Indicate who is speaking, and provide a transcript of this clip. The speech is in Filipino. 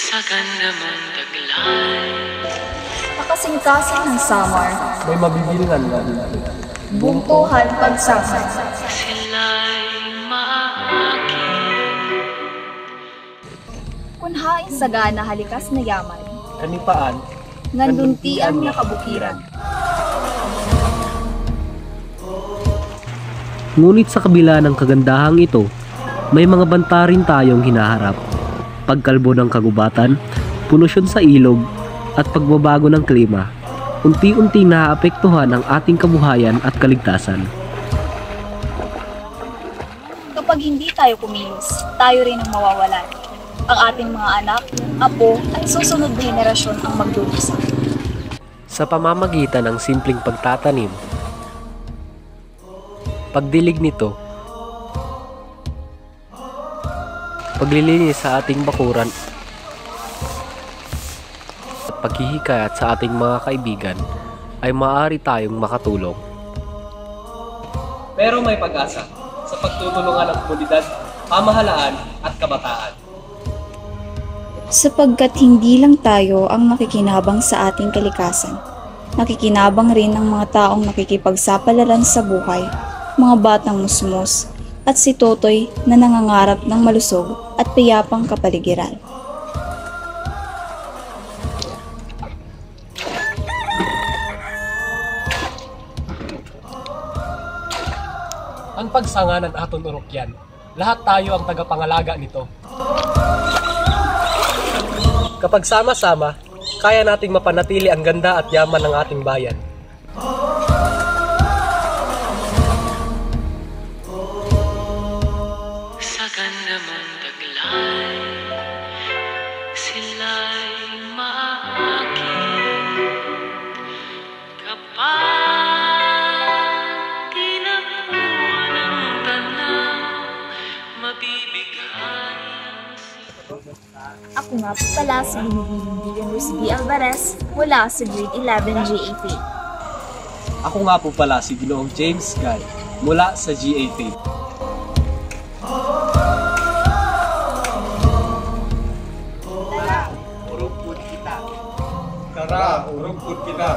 Speaker 1: Sa ganda mong taglay,
Speaker 2: Makasingkasing ng summer,
Speaker 3: May mabibilangan na rin.
Speaker 2: buntuhan pagsama.
Speaker 1: sila'y maaaking.
Speaker 2: Kunhaing sagana halikas na yaman,
Speaker 3: Kanipaan,
Speaker 2: nganduntian na kabukiran.
Speaker 4: Ngunit sa kabila ng kagandahang ito, may mga banta rin tayong hinaharap. Pagkalbo ng kagubatan, polusyon sa ilog, at pagbabago ng klima, unti-unting naaapektuhan ang ating kabuhayan at kaligtasan.
Speaker 2: Kapag hindi tayo kumilos, tayo rin ang mawawalan. Ang ating mga anak, apo, at susunod na henerasyon ang magdudusa.
Speaker 4: Sa pamamagitan ng simpleng pagtatanim, pagdilig nito, paglilinis sa ating bakuran, at paghihikayat sa ating mga kaibigan, ay maaari tayong makatulong.
Speaker 3: pero may pag-asa sa pagtutulungan ng komunidad, pamahalaan at kabataan.
Speaker 2: Sapagkat hindi lang tayo ang makikinabang sa ating kalikasan. Makikinabang rin ang mga taong nakikipagsapalaran sa buhay, mga batang musmus, at si Totoy na nangangarap ng malusog at payapang kapaligiran.
Speaker 3: Ang pagsanga ng aton urokyan, lahat tayo ang tagapangalaga nito. Kapag sama-sama, kaya nating mapanatili ang ganda at yaman ng ating bayan.
Speaker 1: Sa ganda mong taglay, sila'y maaaking. Kapag tinapuan ang tanaw, mabibigay ang
Speaker 2: Ako nga po pala si Binibining Dian Rosby Alvarez mula sa Grade 11 GA Faith.
Speaker 3: Ako nga po pala si Ginoong James Guy mula sa GA Faith.
Speaker 5: Tara, urugpod kita.